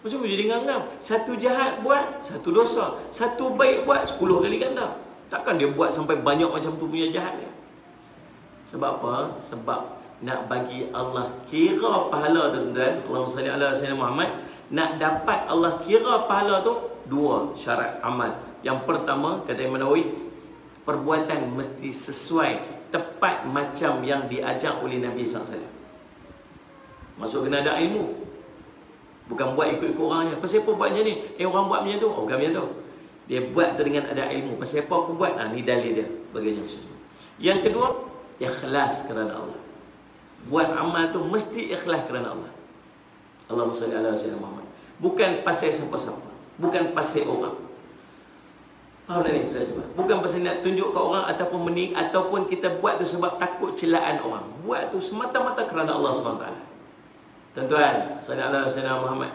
Macam mana jadi ngam-ngam? Satu jahat buat, satu dosa. Satu baik buat, 10 kali ganda. Takkan dia buat sampai banyak macam tu punya jahat dia. Sebab apa? Sebab nak bagi Allah kira pahala tu tuan-tuan. Allahumma salli ala Sayyidina Muhammad. Nak dapat Allah kira pahala tu, 2 syarat amal. Yang pertama, kata Imam Nawawi, perbuatan mesti sesuai, tepat macam yang diajar oleh Nabi SAW. Maksud kena ada ilmu. Bukan buat ikut-ikut orangnya. Pasal apa buat macam ni? Orang buat macam tu. Oh, bukan macam tu. Dia buat tu dengan ada ilmu. Pasal apa aku buat? Ni dalil dia. Bagaimana macam tu. Yang kedua, ikhlas kerana Allah. Buat amal tu mesti ikhlas kerana Allah. Allahumma salli ala Sayyidina Muhammad. Bukan pasal siapa-siapa. Bukan pasal orang. Faham tak ni? Saya sebut. Bukan pasal nak tunjuk ke orang ataupun mening, ataupun kita buat tu sebab takut celaan orang. Buat tu semata-mata kerana Allah SWT. Tuan-tuan, salli ala Sayyidina Muhammad.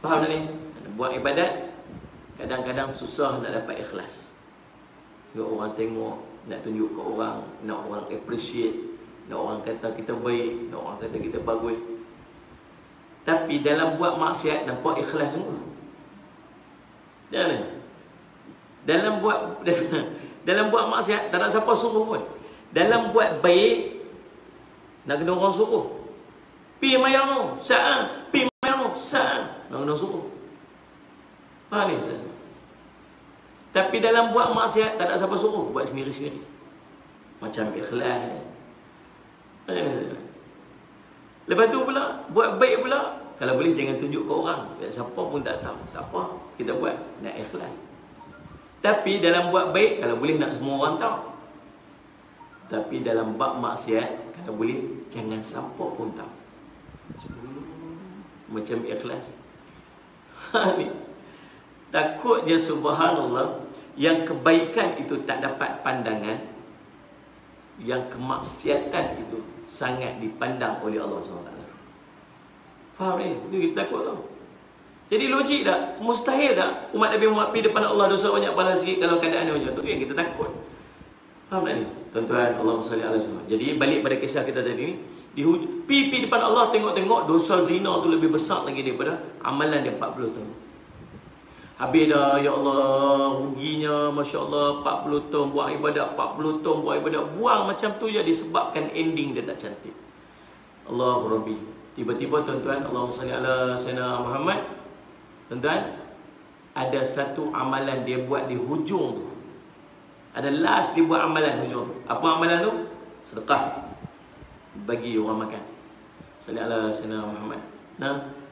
Faham tak ni? Buat ibadat kadang-kadang susah nak dapat ikhlas. Nak orang tengok, nak tunjuk ke orang, nak orang appreciate, nak orang kata kita baik, nak orang kata kita bagus. Tapi dalam buat maksiat nampak ikhlas semua. Jangan. Dalam buat maksiat tak ada siapa suruh pun. Dalam buat baik nak kena orang suruh. Pi mayang sa'an, pi mayang sa'an, nak kena suruh. Faham ni? Tapi dalam buat maksiat tak ada siapa suruh, buat sendiri-sendiri. Macam ikhlas. Lepas tu pula buat baik pula, kalau boleh jangan tunjuk ke orang, siapa pun tak tahu. Tak apa, kita buat nak ikhlas. Tapi dalam buat baik, kalau boleh nak semua orang tahu. Tapi dalam bab maksiat, kalau boleh jangan siapa pun tahu. Macam ikhlas. Ni takutnya subhanallah, yang kebaikan itu tak dapat pandangan, yang kemaksiatan itu sangat dipandang oleh Allah SWT. Faham ni? Ini kita takut tau. Jadi logik tak? Mustahil tak umat Nabi Muhammad pergi depan Allah dosa banyak pahala sikit kalau keadaan macam tu? Kita takut. Faham tak ni? Tuan-tuan, Allahumma salli ala Sayyidina. Jadi balik pada kisah kita tadi ni, pergi depan Allah tengok-tengok dosa zina tu lebih besar lagi daripada amalan dia 40 tahun. Habis dah, ya Allah, ruginya, Masya Allah, 40 tahun buat ibadat, 40 tahun buat ibadat. Buang macam tu je disebabkan ending dia tak cantik. Allahu Rabbi. Tiba-tiba tuan-tuan, Allahumma salli ala Sayyidina Muhammad. Tuan-tuan, ada satu amalan dia buat di hujung tu. Ada last dia buat amalan hujung tu. Apa amalan tu? Sedekah. Bagi orang makan. Salli ala Sayyidina Muhammad.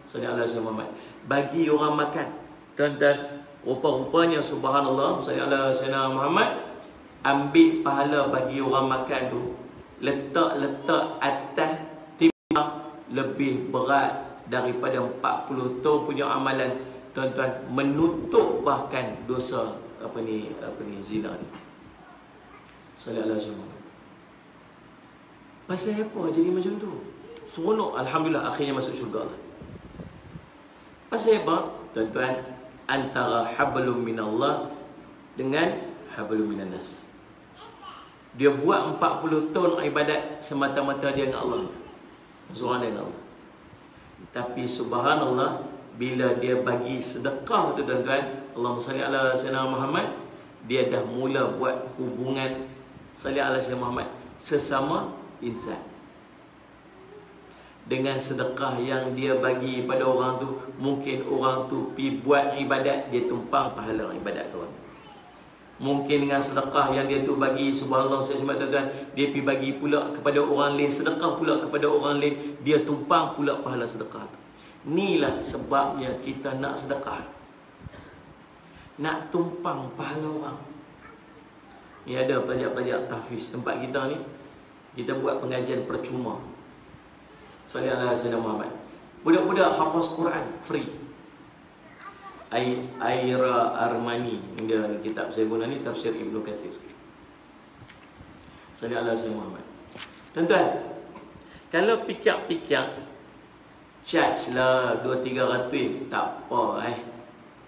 Salli ala Sayyidina Muhammad. Bagi orang makan. Tuan-tuan, rupa-rupanya subhanallah, salli ala Sayyidina Muhammad, ambil pahala bagi orang makan tu, letak atas timbang lebih berat daripada 40 tahun punya amalan. Tuan-tuan, menutup bahkan dosa apa ni zina ni. Salli ala Sayyidina Muhammad. Pasal apa jadi macam tu? Seronok, alhamdulillah akhirnya masuk syurga lah. Pasal apa? Tuan-tuan, antara hablum minallah dengan hablum minannas. Dia buat 40 tahun ibadat semata-mata dia dengan Allah. Seorang dia dengan Allah. Tapi subhanallah, bila dia bagi sedekah tu tuan-tuan, Allahumma salli ala Sayyidina Muhammad, dia dah mula buat hubungan salli ala Sayyidina Muhammad sesama insan. dengan sedekah yang dia bagi pada orang tu, mungkin orang tu pi buat ibadat, dia tumpang pahala ibadat tu. Mungkin dengan sedekah yang dia tu bagi, subhanallah saya sebab tuan-tuan, dia pi bagi pula kepada orang lain, sedekah pula kepada orang lain, dia tumpang pula pahala sedekah tu. Inilah sebabnya kita nak sedekah, nak tumpang pahala orang. Ni ada pelajar-pelajar tahfiz tempat kita ni, kita buat pengajian percuma. Sallallahu alaihi wasallam. Budak-budak hafaz Quran free. Aira Armani, dia kitab saya guna ni, tafsir Ibnu Katsir. Sallallahu alaihi wasallam. Tuan-tuan, kalau pikir-pikir, charge lah 2-300, tak apa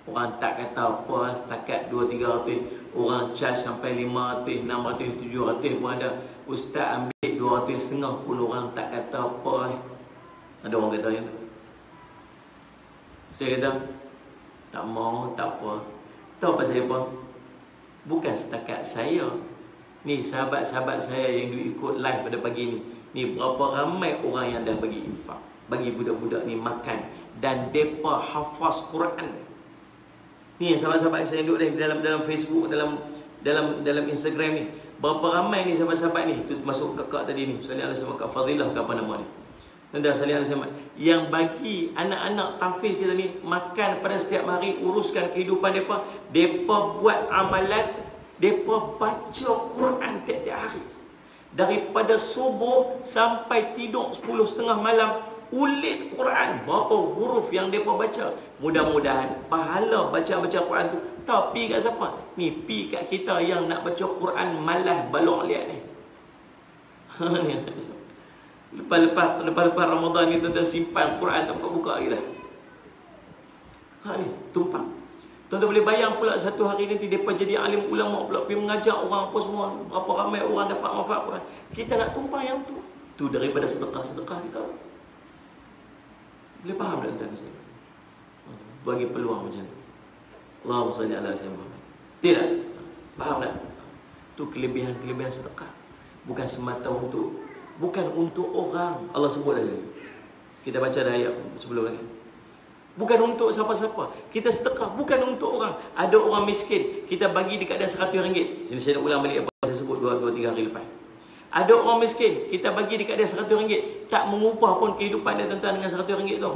orang tak kata apa, setakat 2-300, orang charge sampai 500, 600, 700 pun ada. Ustaz ambil 250 pun orang tak kata apa. Ada orang kata yang tu. Saya kata tak mau, tak apa. Tahu pasal apa? Bukan setakat saya. Ni sahabat-sahabat saya yang ikut live pada pagi ni. Ni berapa ramai orang yang dah bagi infak, bagi budak-budak ni makan, dan depa hafaz Quran. Ni sahabat-sahabat saya duduk dalam Facebook, dalam Instagram ni. Berapa ramai ni sahabat-sahabat ni, tu masuk kakak tadi ni, sallallahu alaihi wasallam, Kak Fadilah ke apa nama ni. Tuan-tuan sallallahu alaihi wasallam, yang bagi anak-anak tahfiz kita ni makan pada setiap hari, uruskan kehidupan depa, depa buat amalan, depa baca Quran tiap-tiap hari. Daripada subuh sampai tidur 10:30 malam, ulit Quran, berapa huruf yang mereka baca. Mudah-mudahan pahala baca-baca Quran tu tak pi kat siapa? Ni pi kat kita yang nak baca Quran malas balok liat ni. Lepas Ramadan ni tuan-tuan simpan Quran tak buka lagi dah. Ni tumpang. Tuan-tuan boleh bayang pula satu hari nanti depa jadi alim ulama pula, pergi mengajak orang apa semua, berapa ramai orang dapat manfaat Quran. Kita nak tumpang yang tu. Tu daripada sedekah-sedekah kita. Boleh faham tak tuan-tuan? Bagi peluang macam tu. Allahumma salli ala sayyidina. Tidak. Faham tak? Tu kelebihan-kelebihan sedekah. Bukan semata bukan untuk orang. Allah sebut dah tadi. Kita baca dah ayat sebelum lagi. Bukan untuk siapa-siapa. Kita sedekah bukan untuk orang. Ada orang miskin, kita bagi dekat dia RM100. Sini saya nak ulang balik apa saya sebut 2-3 hari lepas. Ada orang miskin, kita bagi dekat dia RM100. Tak mengubah pun kehidupan dia tuan-tuan dengan RM100 tu.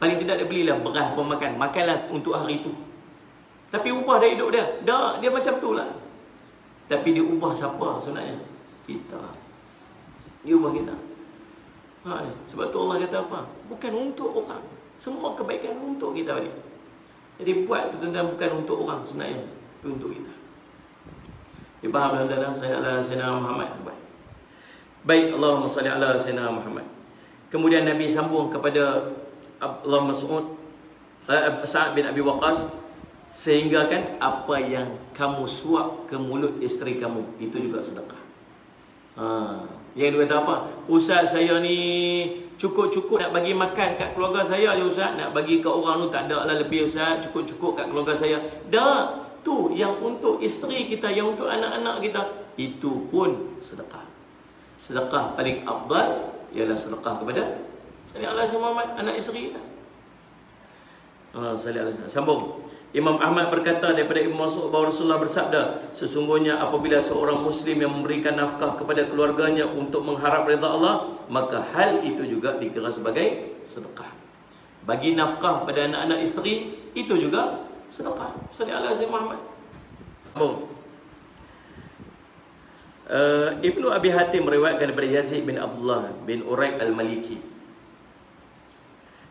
Paling tidak dia belilah beras pun makan. Makanlah untuk hari itu. Tapi ubah dah hidup dia. Dah, dia macam tu lah. Tapi dia ubah siapa sebenarnya? Kita. Dia ubah kita. Sebab tu Allah kata apa? Bukan untuk orang. Semua kebaikan untuk kita balik. Jadi buat tu tuan-tuan bukan untuk orang sebenarnya. Itu untuk kita. Dia faham dalam Sayyidina Muhammad. Baik, Allahumma salli ala Sayyidina Muhammad. Kemudian Nabi sambung kepada Allah Mas'ud, Sa'ad bin Abi Waqqas, sehingga kan apa yang kamu suap ke mulut isteri kamu, itu juga sedekah. Yang dia kata apa? Ustaz saya ni cukup-cukup nak bagi makan kat keluarga saya je Ustaz. Nak bagi ke orang tu tak ada lah lebih Ustaz. Cukup-cukup kat keluarga saya. Dah, tu yang untuk isteri kita, yang untuk anak-anak kita, itu pun sedekah. Sedekah paling afdal ialah sedekah kepada sallallahu alaihi Muhammad, anak isteri kita. Sallallahu alaihi. Sambung. Imam Ahmad berkata daripada Ibnu Mas'ud bahawa Rasulullah bersabda, sesungguhnya apabila seorang muslim yang memberikan nafkah kepada keluarganya untuk mengharap redha Allah, maka hal itu juga dikira sebagai sedekah. Bagi nafkah pada anak-anak isteri, itu juga sedekah. Sallallahu alaihi Muhammad. Ibnu Abi Hatim meriwayatkan daripada Yazid bin Abdullah bin Uraik al-Maliki,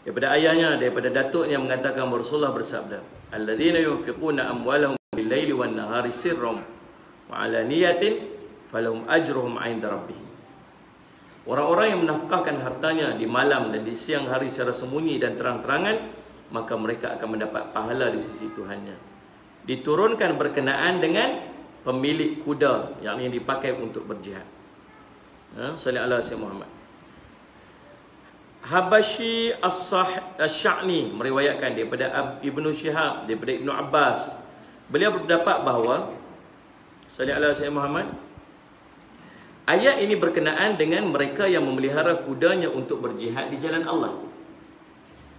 daripada ayahnya, daripada datuknya mengatakan Rasulullah bersabda, alladzina yunfiquna amwalahum bil-laili wan-nahari sirran wa 'alaniyatin falahum ajruhum 'inda rabbihim. Orang-orang yang menafkahkan hartanya di malam dan di siang hari secara sembunyi dan terang-terangan, maka mereka akan mendapat pahala di sisi Tuhannya. Diturunkan berkenaan dengan pemilik kuda yang dipakai untuk berjihad. Sallallahu alaihi Muhammad. Habashi As-Sya'ni meriwayatkan daripada Ibnu Syihab, daripada Ibnu Abbas. Beliau berpendapat bahawa sallallahu alaihi Muhammad, Ayat ini berkenaan dengan mereka yang memelihara kudanya untuk berjihad di jalan Allah.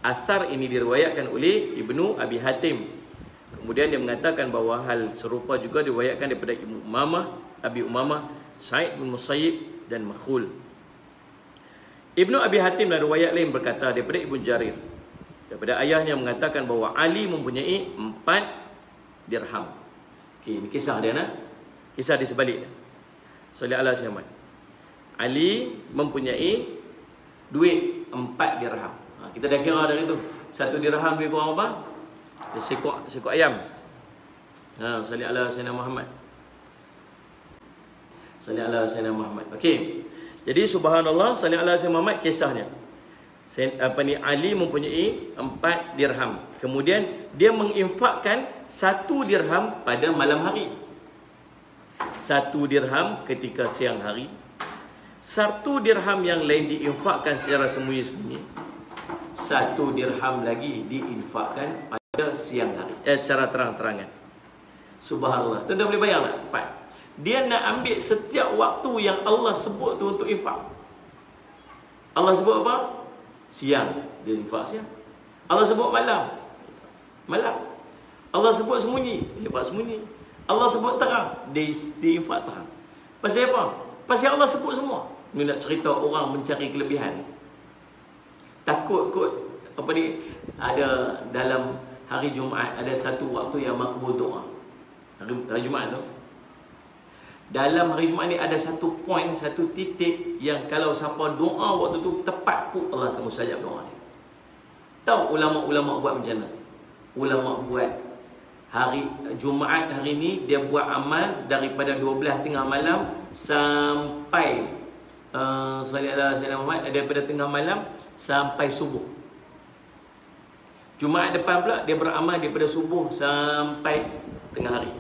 Athar ini diriwayatkan oleh Ibnu Abi Hatim. Kemudian dia mengatakan bahawa hal serupa juga diriwayatkan daripada Ibnu Umamah, Abi Umamah, Sa'id bin Musayyib dan Makhul. Ibnu Abi Hatim dan riwayat lain berkata daripada Ibnu Jarir, daripada ayahnya mengatakan bahawa Ali mempunyai 4 dirham. Okey, ini kisah dia nak. Kisah di sebalik dia. Salih ala Muhammad. Ali mempunyai duit 4 dirham. Kita dah kira dari tu. 1 dirham lebih kurang apa? Sekok ayam. Salih ala Sayyidina Muhammad. Salih ala Sayyidina Muhammad. Okey. Jadi subhanallah, salih ala Sayyidina Muhammad kisahnya. Ali mempunyai 4 dirham. Kemudian dia menginfakkan 1 dirham pada malam hari. 1 dirham ketika siang hari. 1 dirham yang lain diinfakkan secara sembunyi-sembunyi. 1 dirham lagi diinfakkan pada siang hari, secara terang-terangan. Subhanallah. Tuan-tuan boleh bayang tak? Dia nak ambil setiap waktu yang Allah sebut tu untuk infak. Allah sebut apa? Siang, dia infak siang. Allah sebut malam, malam. Allah sebut sembunyi, dia buat sembunyi. Allah sebut terang, dia infak terang. Pasal apa? Pasal Allah sebut semua. Ni nak cerita orang mencari kelebihan. Takut kot apa ni, ada dalam hari Jumaat ada satu waktu yang makbul doa. Hari Jumaat tu. Dalam hari Jumaat ni ada satu poin, satu titik yang kalau siapa doa waktu tu tepat pun Allah akan mustajab doa dia. Tahu ulama-ulama buat macam mana? Ulama buat hari Jumaat hari ni dia buat amal daripada 12 tengah malam sampai Sayyidina Muhammad, daripada tengah malam sampai subuh. Jumaat depan pula dia beramal daripada subuh sampai tengah hari.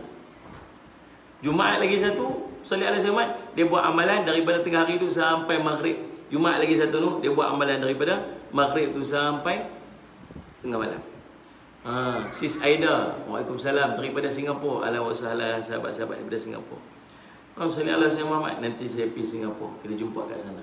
Jumaat lagi satu, Sayyidina Muhammad, dia buat amalan daripada tengah hari tu sampai maghrib. Jumaat lagi satu tu, dia buat amalan daripada maghrib tu sampai tengah malam. Sis Aida, waalaikumsalam, daripada Singapura. Alhamdulillah, sahabat-sahabat daripada Singapura. Sayyidina Muhammad, nanti saya pergi Singapura, kita jumpa kat sana.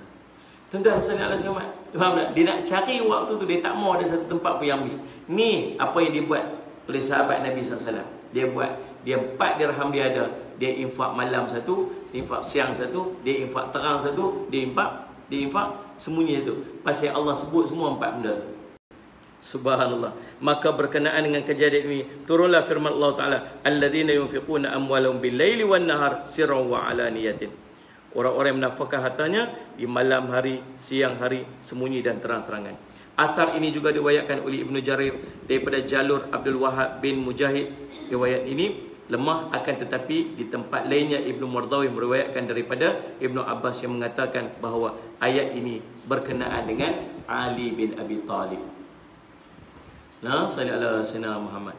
Tuan-tuan, Sayyidina Muhammad, faham tak? Dia nak cari waktu tu, dia tak mau ada satu tempat pun yang miss. Ni apa yang dia buat oleh sahabat Nabi SAW. Dia buat, dia 4 dirham dia ada. Dia infak malam satu, dia infak siang satu, dia infak terang satu, dia infak sembunyi satu. Pasal Allah sebut semua 4 benda. Subhanallah. Maka berkenaan dengan kejadian ini turunlah firman Allah Ta'ala, alladzina yunfiquna amwalahum bil-laili wan-nahar sirran wa alaniyatin. Orang-orang yang menafkahkan hartanya di malam hari, siang hari, sembunyi dan terang-terangan. Athar ini juga diriwayatkan oleh Ibnu Jarir daripada jalur Abdul Wahab bin Mujahid. Riwayat ini lemah, akan tetapi di tempat lainnya Ibnu Mardawi meriwayatkan daripada Ibnu Abbas yang mengatakan bahawa ayat ini berkenaan dengan Ali bin Abi Talib. Sallallahu alaihi wasallam Muhammad.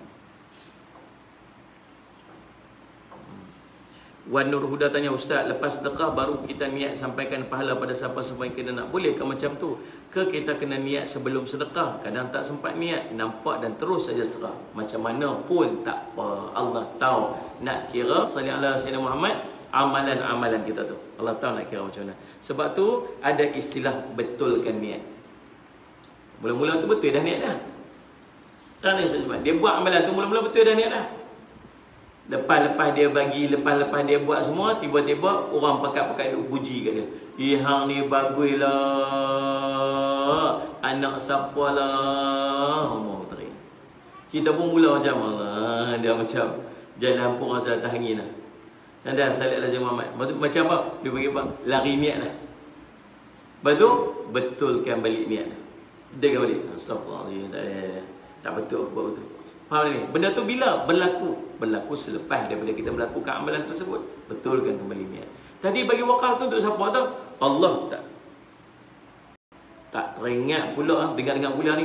Wan Nur Huda tanya, Ustaz, lepas sedekah baru kita niat sampaikan pahala pada siapa-siapa yang kita nak. Bolehkah macam tu? Ke kita kena niat sebelum sedekah? Kadang tak sempat niat, nampak dan terus saja serah. Macam mana pun tak apa. Allah tahu nak kira sallallahu alaihi wasallam Muhammad amalan-amalan kita tu. Allah tahu nak kira macam mana. Sebab tu ada istilah betulkan niat. Mula-mula tu betul dah niat dah. Dia buat amalan tu mula-mula betul dah niat dah. Lepas-lepas dia bagi, lepas-lepas dia buat semua, tiba-tiba orang pakat-pakat duk puji kat dia. Hang ni bagus lah, anak siapa lah. Mau tarik. Kita pun mula macam Allah, dia macam jalan pun rasa atas angin lah. Dan dah salat Rasul Muhammad. Macam apa? Dia bagi apa? Lari niat lah. Lepas tu, betulkan balik niat lah. Dia balik. Astagfirullah. Tak betul buat betul. Faham ni? Benda tu bila berlaku selepas daripada kita melakukan amalan tersebut. Betulkan kembali niat. Tadi bagi wakaf tu untuk siapa tu? Allah tak teringat pula dengar pula ni.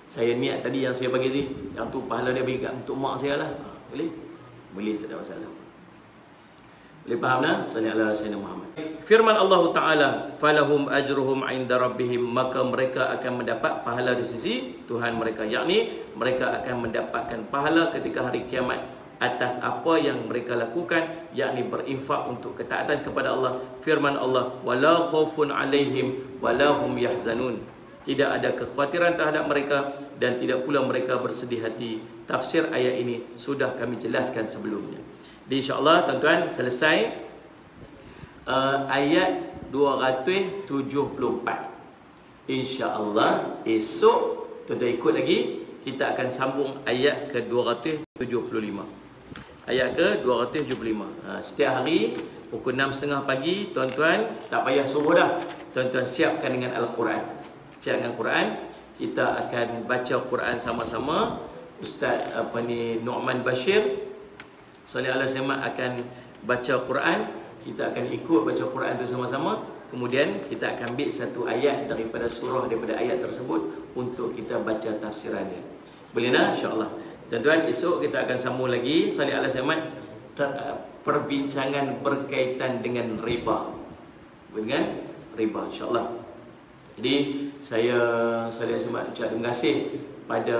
Saya niat tadi yang saya bagi ni, yang tu pahala dia bagi untuk mak saya lah. Boleh tak ada masalah. Boleh faham tak? Sallallahu alaihi wasallam. Firman Allah Ta'ala, falahum ajruhum 'inda rabbihim, maka mereka akan mendapat pahala di sisi Tuhan mereka, yakni mereka akan mendapatkan pahala ketika hari kiamat. atas apa yang mereka lakukan, yakni berinfak untuk ketaatan kepada Allah. Firman Allah, wala khaufun alaihim wala hum yahzanun. Tidak ada kekhawatiran terhadap mereka dan tidak pula mereka bersedih hati. Tafsir ayat ini sudah kami jelaskan sebelumnya. Jadi insya-Allah tuan-tuan selesai ayat 274. InsyaAllah esok tuan-tuan ikut lagi, kita akan sambung ayat ke 275. Ayat ke 275. Setiap hari pukul 6.30 pagi, tuan-tuan tak payah subuh dah, tuan-tuan siapkan dengan Al-Quran. Siap dengan Quran. Kita akan baca Quran sama-sama. Ustaz Nu'man Bashir Salih Al-Asyamat akan baca Quran. Kita akan ikut baca Quran itu sama-sama. Kemudian kita akan ambil satu ayat daripada surah, daripada ayat tersebut untuk kita baca tafsirannya. Boleh tak? InsyaAllah. Tuan-tuan, esok kita akan sambung lagi Salih Al-Asyamat, perbincangan berkaitan dengan riba. Dengan riba, insyaAllah. Jadi saya Salih Al-Asyamat ucap terima kasih pada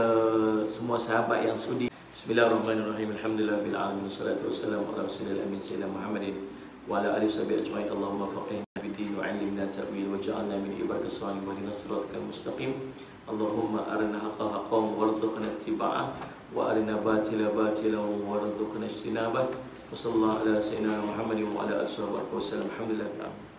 semua sahabat yang sudi. Bismillahirrahmanirrahim. Alhamdulillah bil alamin. Wassalatu wassalamu ala rasulil amin sayyidina Muhammadin wa ala alihi washabihi ajma'in. Allahumma faqihna fid din wa 'allimna ta'wil wa ja'alna min ibadis salihin wa ihdinas siratal mustaqim. Allahumma arina haqqa haqqan warzuqna ittiba'ah wa arina batila batilan warzuqna ijtinabah. Wa sallallahu ala sayyidina Muhammadin wa ala alihi wasallam. Alhamdulillah.